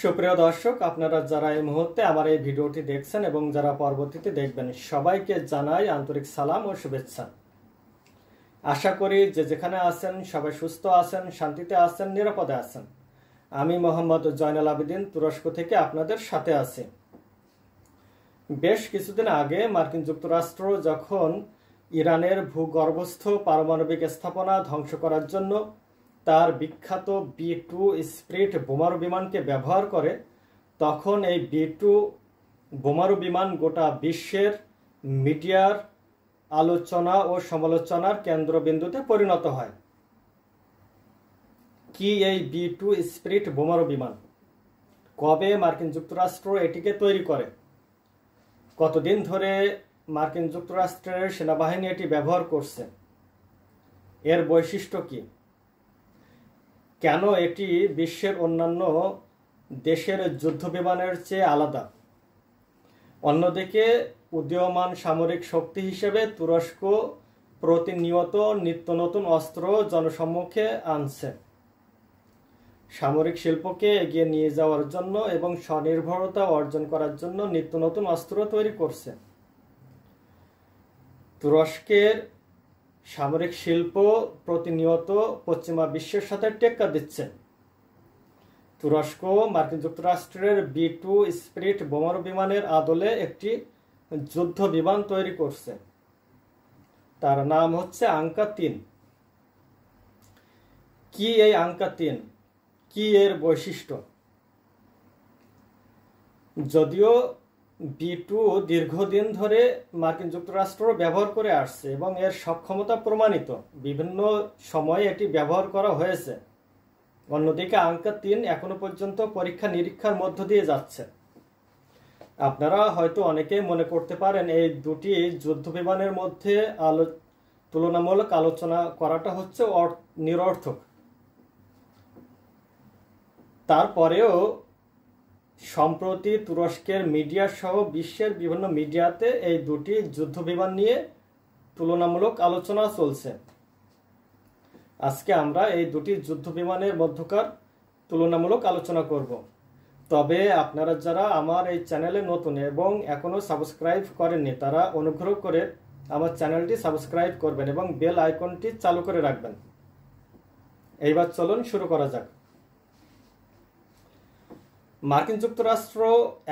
সুপ্রিয় দর্শক, আপনারা যারা এই মুহূর্তে আমার এই ভিডিওটি দেখছেন এবং যারা পরবর্তীতে দেখবেন, সবাইকে জানাই আন্তরিক সালাম ও শুভেচ্ছা। আশা করি যে যেখানে আছেন সবাই সুস্থ আছেন, শান্তিতে আছেন, নিরাপদে আছেন। আমি মোহাম্মদ জয়নাল আবেদিন তুরস্ক থেকে আপনাদের সাথে আছি। বেশ কিছুদিন আগে মার্কিন যুক্তরাষ্ট্র যখন ইরানের ভূগর্ভস্থ পারমাণবিক স্থাপনা ধ্বংস করার জন্য তার বিখ্যাত B-2 স্পিরিট বোমারু বিমানকে ব্যবহার করে, তখন এই B-2 বোমারু বিমান গোটা বিশ্বের মিডিয়ার আলোচনা ও সমালোচনার কেন্দ্রবিন্দুতে পরিণত হয়। কি এই B-2 স্পিরিট বোমারু বিমান? কবে মার্কিন যুক্তরাষ্ট্র এটিকে তৈরি করে? কতদিন ধরে মার্কিন যুক্তরাষ্ট্রের সেনাবাহিনী এটি ব্যবহার করছে? এর বৈশিষ্ট্য কি? কেন এটি বিশ্বের অন্যান্য দেশের যুদ্ধ বিমানের চেয়ে আলাদা? অন্যদিকে উদীয়মান সামরিক শক্তি হিসেবে তুরস্ক প্রতিনিয়ত নিত্য নতুন অস্ত্র জনসম্মুখে আনছে। সামরিক শিল্পকে এগিয়ে নিয়ে যাওয়ার জন্য এবং স্বনির্ভরতা অর্জন করার জন্য নিত্য নতুন অস্ত্র তৈরি করছে। তুরস্কের সামরিক শিল্প প্রতিনিয়ত পশ্চিমা বিশ্বের সাথে টেক্কা দিচ্ছে। তুরস্ক মার্কিন যুক্তরাষ্ট্রের B-2 স্পিরিট বোমারু বিমানের আদলে একটি যুদ্ধ বিমান তৈরি করছে। তার নাম হচ্ছে আঙ্কা-3। কি এই আঙ্কা-3? কি এর বৈশিষ্ট্য? যদিও B-2 দীর্ঘদিন ধরে মার্কিন যুক্তরাষ্ট্র ব্যবহার করে আসছে এবং এর সক্ষমতা প্রমাণিত, বিভিন্ন সময়ে এটি ব্যবহার করা হয়েছে। অন্যদিকে আঙ্কা-3 এখনো পর্যন্ত পরীক্ষা নিরীক্ষার মধ্য দিয়ে যাচ্ছে। আপনারা হয়তো অনেকেই মনে করতে পারেন এই দুটি যুদ্ধ বিমানের মধ্যে তুলনামূলক আলোচনা করাটা হচ্ছে নিরর্থক। তারপরেও সম্প্রতি তুরস্কের মিডিয়া সহ বিশ্বের বিভিন্ন মিডিয়াতে এই দুটি যুদ্ধ বিমান নিয়ে তুলনামূলক আলোচনা চলছে। আজকে আমরা এই দুটি যুদ্ধ বিমানের মধ্যকার তুলনামূলক আলোচনা করব। তবে আপনারা যারা আমার এই চ্যানেলে নতুন এবং এখনো সাবস্ক্রাইব করেননি, তারা অনুগ্রহ করে আমার চ্যানেলটি সাবস্ক্রাইব করবেন এবং বেল আইকনটি চালু করে রাখবেন। এইবার চলুন শুরু করা যাক। মার্কিন যুক্তরাষ্ট্র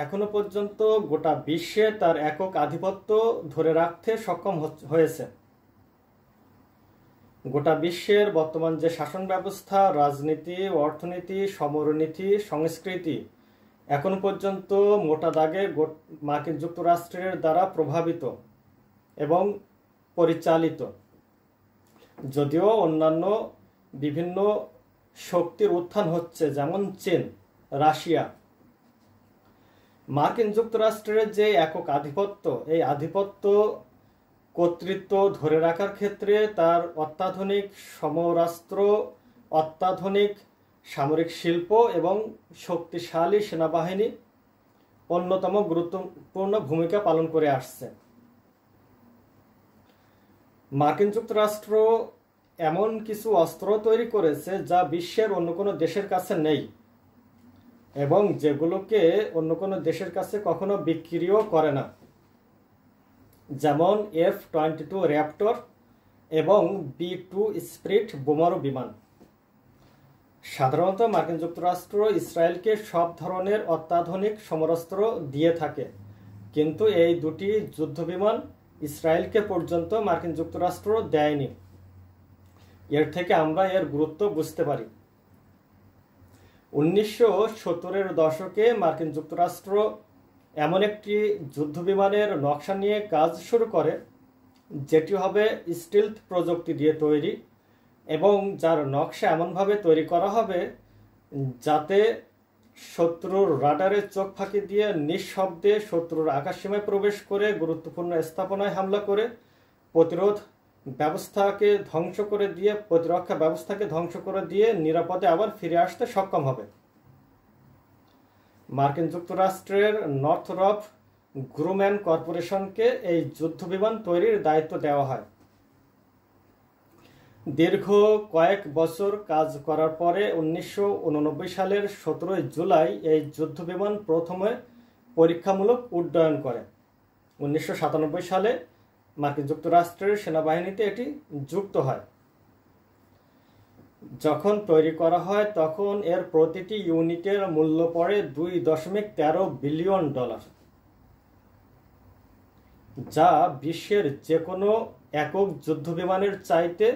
এখনো পর্যন্ত গোটা বিশ্বে তার একক আধিপত্য ধরে রাখতে সক্ষম হয়েছে। গোটা বিশ্বের বর্তমান যে শাসন ব্যবস্থা, রাজনীতি, অর্থনীতি, সমরনীতি, সংস্কৃতি এখনো পর্যন্ত মোটা দাগে মার্কিন যুক্তরাষ্ট্রের দ্বারা প্রভাবিত এবং পরিচালিত। যদিও অন্যান্য বিভিন্ন শক্তির উত্থান হচ্ছে, যেমন চীন, রাশিয়া। মার্কিন যুক্তরাষ্ট্রের যে একক আধিপত্য, এই আধিপত্য কর্তৃত্ব ধরে রাখার ক্ষেত্রে তার অত্যাধুনিক সমরাস্ত্র, অত্যাধুনিক সামরিক শিল্প এবং শক্তিশালী সেনাবাহিনী অন্যতম গুরুত্বপূর্ণ ভূমিকা পালন করে আসছে। মার্কিন যুক্তরাষ্ট্র এমন কিছু অস্ত্র তৈরি করেছে যা বিশ্বের অন্য কোনো দেশের কাছে নেই এবং যেগুলোকে অন্য কোনো দেশের কাছে কখনো বিক্রিও করে না, যেমন F-22 র্যাপটর এবং B-2 স্পিরিট বোমারু বিমান। সাধারণত মার্কিন যুক্তরাষ্ট্র ইসরায়েলকে সব ধরনের অত্যাধুনিক সমরাস্ত্র দিয়ে থাকে, কিন্তু এই দুটি যুদ্ধ বিমান ইসরায়েলকে পর্যন্ত মার্কিন যুক্তরাষ্ট্র দেয়নি। এর থেকে আমরা এর গুরুত্ব বুঝতে পারি। 1970-এর দশকে মার্কিন যুক্তরাষ্ট্র এমন একটি যুদ্ধ বিমানের নকশা নিয়ে কাজ শুরু করে, যেটি হবে স্টিলথ প্রযুক্তি দিয়ে তৈরি এবং যার নকশা এমনভাবে তৈরি করা হবে যাতে শত্রুর রাডারে চোখ ফাঁকি দিয়ে নিঃশব্দে শত্রুর আকাশসীমায় প্রবেশ করে গুরুত্বপূর্ণ স্থাপনায় হামলা করে প্রতিরক্ষা ব্যবস্থাকে ধ্বংস করে দিয়ে নিরাপদে আবার ফিরে আসতে সক্ষম হবে। মার্কিন যুক্তরাষ্ট্রের নর্থরপ গ্রুম্যান কর্পোরেশনকে এই যুদ্ধ বিমান তৈরির দায়িত্ব দেওয়া হয়। দীর্ঘ কয়েক বছর কাজ করার পরে 1989 সালের 17 জুলাই এই যুদ্ধবিমান প্রথমে পরীক্ষামূলক উড্ডয়ন করে। 1997 সালে মার্কিন যুক্তরাষ্ট্রের সেনাবাহিনীতে এটি যুক্ত হয়। যখন তৈরি করা হয় তখন এর প্রতিটি ইউনিটের মূল্য পড়ে $2.13 বিলিয়ন, যা বিশ্বের যে কোনো একক যুদ্ধবিমানের চাইতে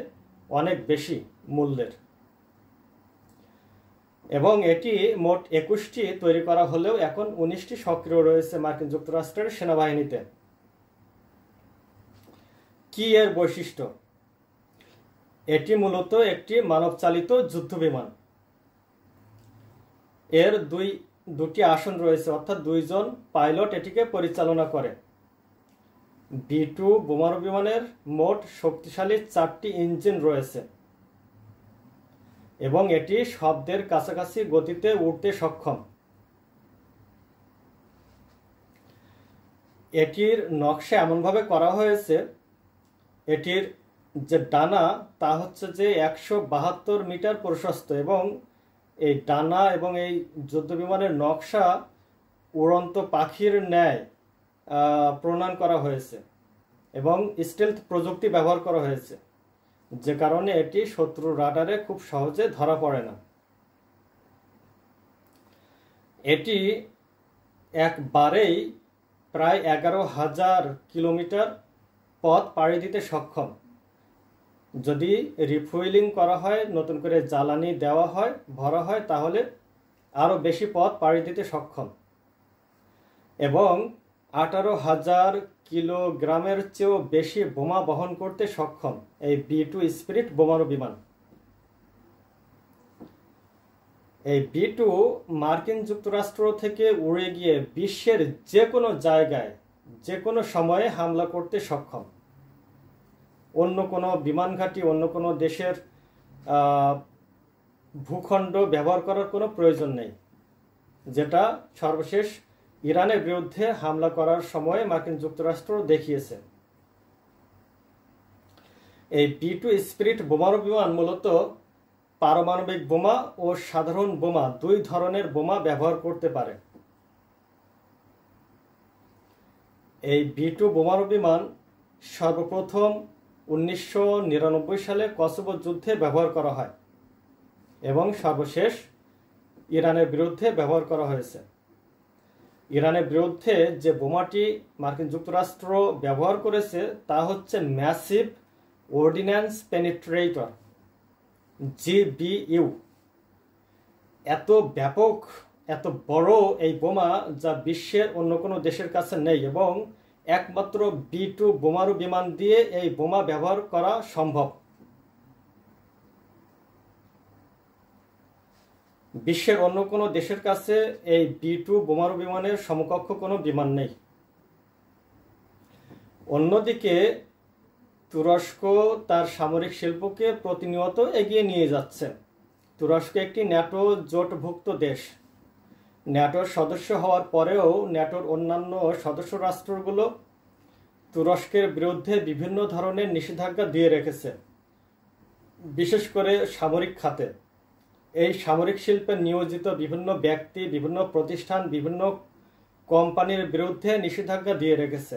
অনেক বেশি মূল্যের। এবং এটি মোট 21টি তৈরি করা হলেও এখন 19টি সক্রিয় রয়েছে মার্কিন যুক্তরাষ্ট্রের সেনাবাহিনীতে। কি এর বৈশিষ্ট্য? এটি মূলত একটি মানবচালিত যুদ্ধবিমান। এর দুটি আসন রয়েছে, অর্থাৎ 2 জন পাইলট এটিকে পরিচালনা করে। B-2 বোমারু বিমানের মোট শক্তিশালী 4টি ইঞ্জিন রয়েছে এবং এটি শব্দের কাছাকাছি গতিতে উড়তে সক্ষম। এটির নকশা এমনভাবে করা হয়েছে, এটির যে ডানা তা হচ্ছে যে 172 মিটার প্রশস্ত এবং এই ডানা এবং এই যুদ্ধবিমানের নকশা উড়ন্ত পাখির ন্যায় প্রণয়ন করা হয়েছে এবং স্টেলথ প্রযুক্তি ব্যবহার করা হয়েছে, যে কারণে এটি শত্রু রাডারে খুব সহজে ধরা পড়ে না। এটি একবারেই প্রায় 11,000 কিলোমিটার পথ পাড়ি দিতে সক্ষম। যদি রিফুয়েলিং করা হয়, নতুন করে জ্বালানি দেওয়া হয়, ভরা হয়, তাহলে আরও বেশি পথ পাড়ি দিতে সক্ষম এবং 18,000 কিলোগ্রামের চেয়েও বেশি বোমা বহন করতে সক্ষম এই B-2 স্পিরিট বোমারু বিমান। এই B-2 মার্কিন যুক্তরাষ্ট্র থেকে উড়ে গিয়ে বিশ্বের যে কোনো জায়গায় যে কোনো সময়ে হামলা করতে সক্ষম। অন্য কোনো বিমান ঘাঁটি, অন্য কোনো দেশের ভূখণ্ড ব্যবহার করার কোনো প্রয়োজন নেই, যেটা সর্বশেষ ইরানের বিরুদ্ধে হামলা করার সময় মার্কিন যুক্তরাষ্ট্র দেখিয়েছে। এই B-2 স্পিরিট বোমারু বিমান মূলত পারমাণবিক বোমা ও সাধারণ বোমা 2 ধরনের বোমা ব্যবহার করতে পারে। এই B-2 বোমারু বিমান সর্বপ্রথম 1999 সালে কসোভো যুদ্ধে ব্যবহার করা হয় এবং সর্বশেষ ইরানের বিরুদ্ধে ব্যবহার করা হয়েছে। ইরানের বিরুদ্ধে যে বোমাটি মার্কিন যুক্তরাষ্ট্র ব্যবহার করেছে তা হচ্ছে ম্যাসিভ অর্ডিন্যান্স পেনিট্রেটর, GBU। এত ব্যাপক, এত বড় এই বোমা যা বিশ্বের অন্য কোনো দেশের কাছে নেই এবং একমাত্র B-2 বোমারু বিমান দিয়ে এই বোমা ব্যবহার করা সম্ভব। বিশ্বের অন্য কোনো দেশের কাছে এই B-2 বোমারু বিমানের সমকক্ষ কোনো বিমান নেই। অন্যদিকে তুরস্ক তার সামরিক শিল্পকে প্রতিনিয়ত এগিয়ে নিয়ে যাচ্ছে। তুরস্ক একটি ন্যাটো জোটভুক্ত দেশ। ন্যাটোর সদস্য হওয়ার পরেও ন্যাটোর অন্যান্য সদস্য রাষ্ট্রগুলো তুরস্কের বিরুদ্ধে বিভিন্ন ধরনের নিষেধাজ্ঞা দিয়ে রেখেছে, বিশেষ করে সামরিক খাতে। এই সামরিক শিল্পে নিয়োজিত বিভিন্ন ব্যক্তি, বিভিন্ন প্রতিষ্ঠান, বিভিন্ন কোম্পানির বিরুদ্ধে নিষেধাজ্ঞা দিয়ে রেখেছে।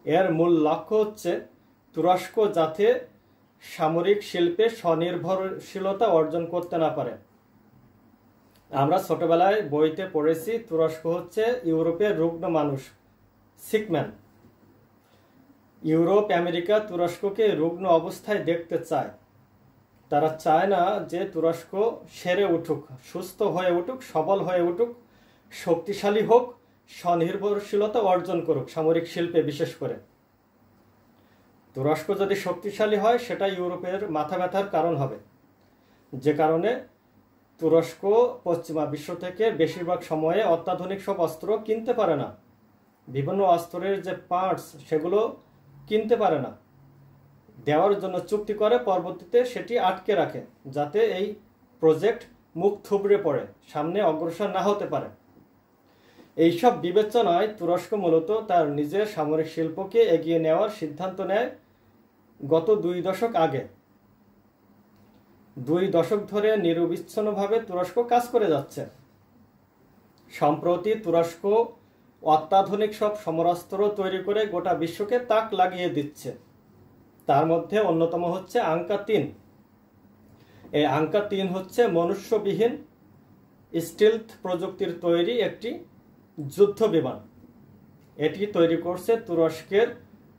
এর মূল লক্ষ্য হচ্ছে তুরস্ক যাতে সামরিক শিল্পে স্বনির্ভরশীলতা অর্জন করতে না পারে। আমরা ছোটবেলায় বইতে পড়েছি তুরস্ক হচ্ছে ইউরোপের রুগ্ন মানুষ, সিকম্যান। ইউরোপ, আমেরিকা তুরস্ককে রুগ্ন অবস্থায় দেখতে চায়। তারা চায় না যে তুরস্ক সেরে উঠুক, সুস্থ হয়ে উঠুক, সবল হয়ে উঠুক, শক্তিশালী হোক, স্বনির্ভরশীলতা অর্জন করুক সামরিক শিল্পে। বিশেষ করে তুরস্ক যদি শক্তিশালী হয় সেটা ইউরোপের মাথা ব্যথার কারণ হবে, যে কারণে তুরস্ক পশ্চিমা বিশ্ব থেকে বেশিরভাগ সময়ে অত্যাধুনিক সব অস্ত্র কিনতে পারে না। বিভিন্ন অস্ত্রের যে পার্টস সেগুলো কিনতে পারে না, দেওয়ার জন্য চুক্তি করে, পরবর্তীতে সেটি আটকে রাখে যাতে এই প্রজেক্ট মুখ থুবড়ে পড়ে, সামনে অগ্রসর না হতে পারে। এইসব বিবেচনায় তুরস্ক মূলত তার নিজের সামরিক শিল্পকে এগিয়ে নেওয়ার সিদ্ধান্ত নেয় গত 2 দশক আগে। 2 দশক ধরে নিরবিচ্ছিন্নভাবে তুরস্ক কাজ করে যাচ্ছে। সম্প্রতি তুরস্ক অত্যাধুনিক সব সমরাস্ত্র তৈরি করে গোটা বিশ্বকে তাক লাগিয়ে দিচ্ছে। তার মধ্যে অন্যতম হচ্ছে আঙ্কা-3। এই আঙ্কা-3 হচ্ছে মনুষ্যবিহীন স্টিলথ প্রযুক্তির তৈরি একটি যুদ্ধ বিমান। এটি তৈরি করছে তুরস্কের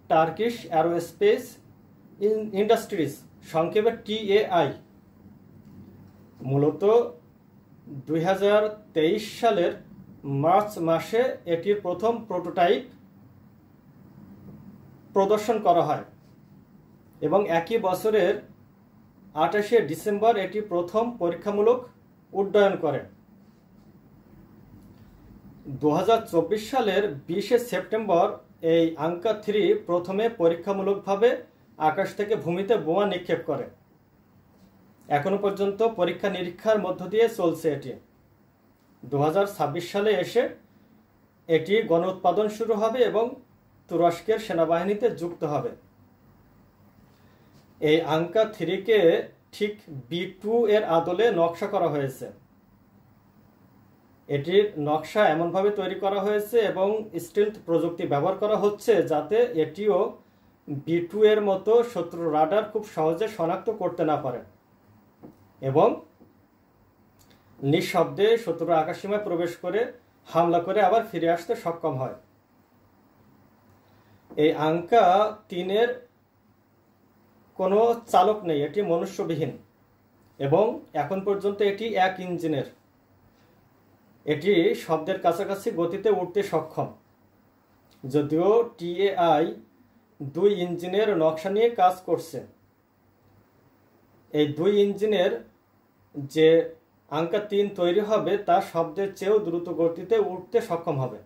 টার্কিশ অ্যারোস্পেস ইন্ডাস্ট্রিজ, সংক্ষেপে TAI। মূলত 2023 সালের মার্চ মাসে এটির প্রথম প্রোটোটাইপ প্রদর্শন করা হয় এবং একই বছরের 28শে ডিসেম্বর এটি প্রথম পরীক্ষামূলক উড্ডয়ন করে। 2024 সালের 20শে সেপ্টেম্বর এই আঙ্কা-3 প্রথমে পরীক্ষামূলকভাবে আকাশ থেকে ভূমিতে বোমা নিক্ষেপ করে। এখনো পর্যন্ত পরীক্ষা নিরীক্ষার মধ্য দিয়ে চলছে এটি। 2026 সালে এসে এটি গণ উৎপাদন শুরু হবে এবং তুরস্কের সেনাবাহিনীতে যুক্ত হবে। এই আঙ্কা-3কে ঠিক B2 এর আদলে নকশা করা হয়েছে। এটির নকশা এমনভাবে তৈরি করা হয়েছে এবং স্টিলথ প্রযুক্তি ব্যবহার করা হচ্ছে যাতে এটিও B2 এর মতো শত্রু রাডার খুব সহজে শনাক্ত করতে না পারে এবং নিঃশব্দে শত্রুর আকাশসীমায় প্রবেশ করে হামলা করে আবার ফিরে আসতে সক্ষম হয়। এই আঙ্কা-3 এর কোনো চালক নেই, এটি মনুষ্যবিহীন এবং এখন পর্যন্ত এটি 1 ইঞ্জিনের। এটি শব্দের কাছাকাছি গতিতে উঠতে সক্ষম। যদিও TAI 2 ইঞ্জিনের নকশা নিয়ে কাজ করছে। এই 2 ইঞ্জিনের যে আঙ্কা-3 তৈরি হবে তা শব্দের চেয়েও দ্রুত গতিতে উঠতে সক্ষম হবে।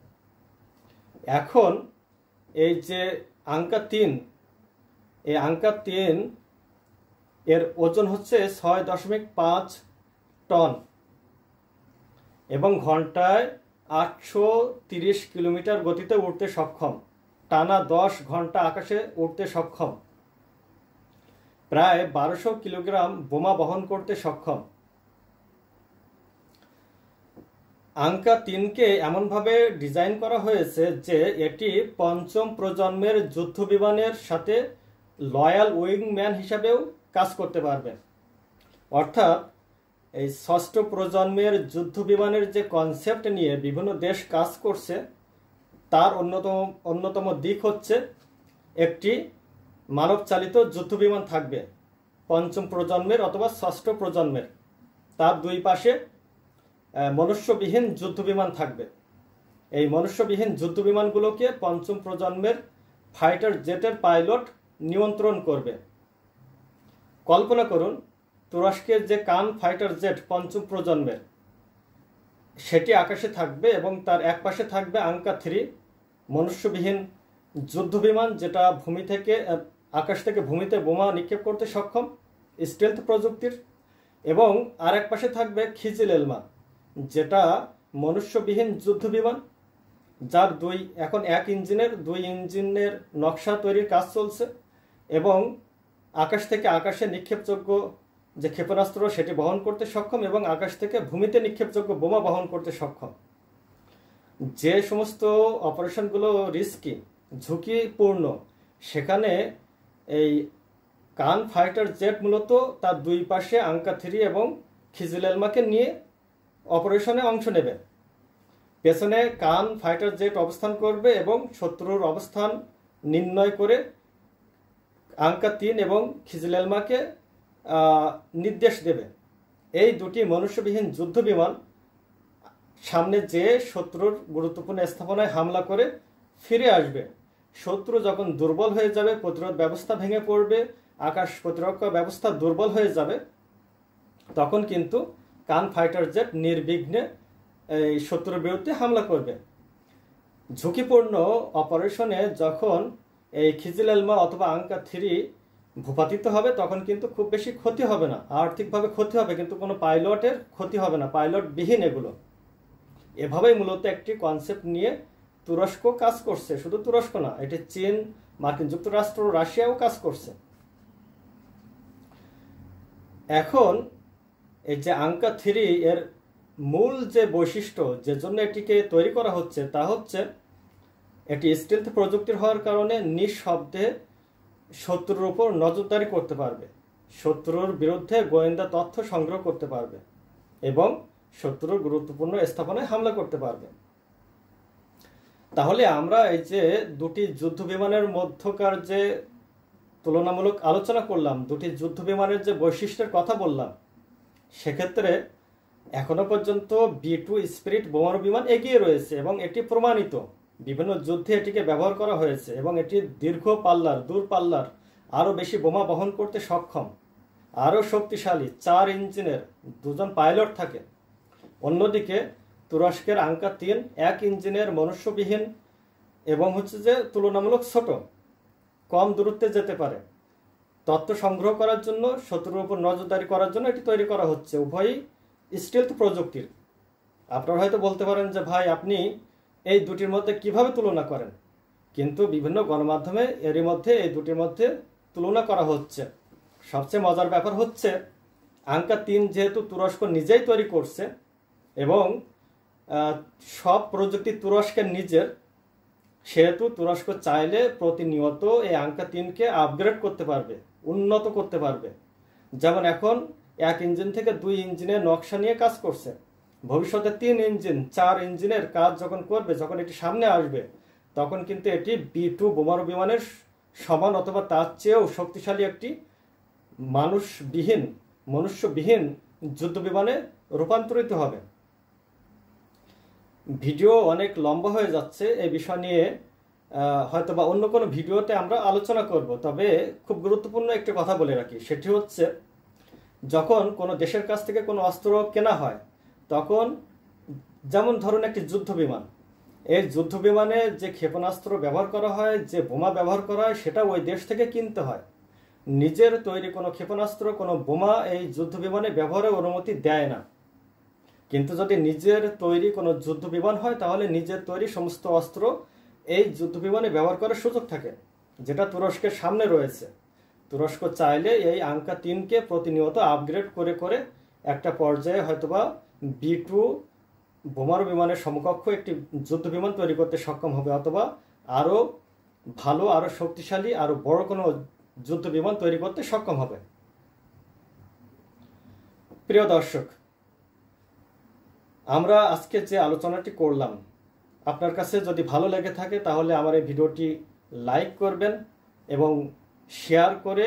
এখন এই যে আঙ্কা-3, এই আঙ্কা-3 এর ওজন হচ্ছে 6.5 টন এবং ঘন্টায় 830 কিলোমিটার গতিতে উঠতে সক্ষম। টানা 10 ঘন্টা আকাশে উঠতে সক্ষম। প্রায় 1200 কিলোগ্রাম বোমা বহন করতে সক্ষম। আঙ্কা-3কে এমনভাবে ডিজাইন করা হয়েছে যে এটি 5ম প্রজন্মের যুদ্ধ বিমানের সাথে লয়াল উইংম্যান হিসাবেও কাজ করতে পারবে। অর্থাৎ এই 6ষ্ঠ প্রজন্মের যুদ্ধ বিমানের যে কনসেপ্ট নিয়ে বিভিন্ন দেশ কাজ করছে তার অন্যতম দিক হচ্ছে একটি মানবচালিত যুদ্ধ বিমান থাকবে 5ম প্রজন্মের অথবা 6ষ্ঠ প্রজন্মের। তার 2 পাশে মনুষ্যবিহীন যুদ্ধ বিমান থাকবে। এই মনুষ্যবিহীন যুদ্ধ বিমানগুলোকে 5ম প্রজন্মের ফাইটার জেটের পাইলট নিয়ন্ত্রণ করবে। কল্পনা করুন, তুরস্কের যে কান ফাইটার জেট 5ম প্রজন্মের, সেটি আকাশে থাকবে এবং তার এক পাশে থাকবে আঙ্কা-3 মনুষ্যবিহীন যুদ্ধ বিমান, যেটা আকাশ থেকে ভূমিতে বোমা নিক্ষেপ করতে সক্ষম স্টেলথ প্রযুক্তির, এবং আর এক পাশে থাকবে খিজিল-এলমা, যেটা মনুষ্যবিহীন যুদ্ধ বিমান, যার এখন 1 ইঞ্জিনের 2 ইঞ্জিনের নকশা তৈরির কাজ চলছে এবং আকাশ থেকে আকাশে নিক্ষেপযোগ্য যে ক্ষেপণাস্ত্র সেটি বহন করতে সক্ষম এবং আকাশ থেকে ভূমিতে নিক্ষেপযোগ্য বোমা বহন করতে সক্ষম। যে সমস্ত অপারেশনগুলো রিস্কি, ঝুঁকিপূর্ণ, সেখানে এই কান ফাইটার জেট মূলত তার 2 পাশে আঙ্কা-3 এবং খিজিল-এলমাকে নিয়ে অপারেশনে অংশ নেবে। পেছনে কান ফাইটার জেট অবস্থান করবে এবং শত্রুর অবস্থান নির্ণয় করে আঙ্কা-3 এবং খিজিল-এলমাকে নির্দেশ দেবে। এই 2টি মনুষ্যবিহীন যুদ্ধ বিমান সামনে যে শত্রুর গুরুত্বপূর্ণ স্থাপনায় হামলা করে ফিরে আসবে। শত্রু যখন দুর্বল হয়ে যাবে, প্রতিরোধ ব্যবস্থা ভেঙে পড়বে, আকাশ প্রতিরক্ষা ব্যবস্থা দুর্বল হয়ে যাবে, তখন কিন্তু কান ফাইটার জেট নির্বিঘ্নে এই শত্রুর বিরুদ্ধে হামলা করবে। ঝুঁকিপূর্ণ অপারেশনে যখন এই খিজিল-এলমা অথবা আঙ্কা-3 ভূপাতিত হবে তখন কিন্তু খুব বেশি ক্ষতি হবে না। আর্থিকভাবে ক্ষতি হবে কিন্তু কোনো পাইলটের ক্ষতি হবে না, পাইলটবিহীন এগুলো। এভাবেই মূলত একটি কনসেপ্ট নিয়ে তুরস্ক কাজ করছে। শুধু তুরস্ক না, এটি চীন, মার্কিন যুক্তরাষ্ট্র, রাশিয়াও কাজ করছে। এখন এই যে আঙ্কা 3 এর মূল যে বৈশিষ্ট্য যে জন্য এটিকে তৈরি করা হচ্ছে তা হচ্ছে এটি স্টিলথ প্রযুক্তির হওয়ার কারণে নিঃশব্দে শত্রুর উপর নজরদারি করতে পারবে, শত্রুর বিরুদ্ধে গোয়েন্দা তথ্য সংগ্রহ করতে পারবে এবং শত্রুর গুরুত্বপূর্ণ স্থাপনায় হামলা করতে পারবে। তাহলে আমরা এই যে দুটি যুদ্ধ বিমানের মধ্যকার যে তুলনামূলক আলোচনা করলাম, দুটি যুদ্ধ বিমানের যে বৈশিষ্ট্যের কথা বললাম, সেক্ষেত্রে এখনো পর্যন্ত B2 স্পিরিট বোমারু বিমান এগিয়ে রয়েছে এবং এটি প্রমাণিত। বিভিন্ন যুদ্ধে এটিকে ব্যবহার করা হয়েছে এবং এটি দীর্ঘ পাল্লার, দূর পাল্লার আরও বেশি বোমা বহন করতে সক্ষম, আরও শক্তিশালী, 4 ইঞ্জিনের, 2 জন পাইলট থাকে। অন্যদিকে তুরস্কের আঙ্কা 3 1 ইঞ্জিনের, মনুষ্যবিহীন এবং হচ্ছে যে তুলনামূলক ছোট, কম দূরত্বে যেতে পারে। তথ্য সংগ্রহ করার জন্য, শত্রুর উপর নজরদারি করার জন্য এটি তৈরি করা হচ্ছে। উভয়ই স্টিলথ প্রযুক্তির। আপনারা হয়তো বলতে পারেন যে ভাই আপনি এই দুটির মধ্যে কিভাবে তুলনা করেন, কিন্তু বিভিন্ন গণমাধ্যমে এরই মধ্যে এই দুটির মধ্যে তুলনা করা হচ্ছে। সবচেয়ে মজার ব্যাপার হচ্ছে আঙ্কা 3 যেহেতু তুরস্ক নিজেই তৈরি করছে এবং সব প্রযুক্তি তুরস্কের নিজের, সেহেতু তুরস্ক চাইলে প্রতিনিয়ত এই আঙ্কা 3কে আপগ্রেড করতে পারবে, উন্নত করতে পারবে। যেমন এখন 1 ইঞ্জিন থেকে 2 ইঞ্জিনের নকশা নিয়ে কাজ করছে, ভবিষ্যতে 3 ইঞ্জিন, 4 ইঞ্জিনের কাজ যখন করবে, যখন এটি সামনে আসবে, তখন কিন্তু এটি B2 বোমারু বিমানের সমান অথবা তার চেয়েও শক্তিশালী একটি মনুষ্যবিহীন যুদ্ধ বিমানে রূপান্তরিত হবে। ভিডিও অনেক লম্বা হয়ে যাচ্ছে, এই বিষয় নিয়ে হয়তোবা অন্য কোনো ভিডিওতে আমরা আলোচনা করব। তবে খুব গুরুত্বপূর্ণ একটি কথা বলে রাখি, সেটি হচ্ছে যখন কোনো দেশের কাছ থেকে কোনো অস্ত্র কেনা হয়, তখন যেমন ধরুন একটি যুদ্ধ বিমান, এই যুদ্ধ বিমানে যে ক্ষেপণাস্ত্র ব্যবহার করা হয়, যে বোমা ব্যবহার করা হয়, সেটা ওই দেশ থেকে কিনতে হয়। নিজের তৈরি কোনো ক্ষেপণাস্ত্র, কোনো বোমা এই যুদ্ধ বিমানে ব্যবহারের অনুমতি দেয় না। কিন্তু যদি নিজের তৈরি কোনো যুদ্ধ বিমান হয়, তাহলে নিজের তৈরি সমস্ত অস্ত্র এই যুদ্ধ বিমানে ব্যবহার করার সুযোগ থাকে, যেটা তুরস্কের সামনে রয়েছে। তুরস্ক চাইলে এই আঙ্কা 3কে প্রতিনিয়ত আপগ্রেড করে করে একটা পর্যায়ে হয়তোবা B2 বোমারু বিমানের সমকক্ষ একটি যুদ্ধ বিমান তৈরি করতে সক্ষম হবে, অথবা আরও ভালো, আরও শক্তিশালী, আরও বড় কোনো যুদ্ধ বিমান তৈরি করতে সক্ষম হবে। প্রিয় দর্শক, আমরা আজকে যে আলোচনাটি করলাম, আপনার কাছে যদি ভালো লেগে থাকে তাহলে আমার এই ভিডিওটি লাইক করবেন এবং শেয়ার করে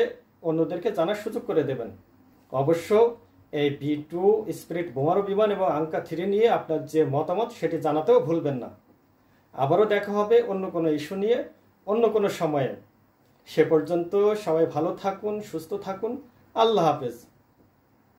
অন্যদেরকে জানার সুযোগ করে দেবেন। অবশ্য এই B2 স্পিরিট বোমারু বিমান এবং আঙ্কা 3 নিয়ে আপনার যে মতামত সেটি জানাতেও ভুলবেন না। আবারও দেখা হবে অন্য কোনো ইস্যু নিয়ে, অন্য কোনো সময়ে। সে পর্যন্ত সবাই ভালো থাকুন, সুস্থ থাকুন। আল্লাহ হাফেজ।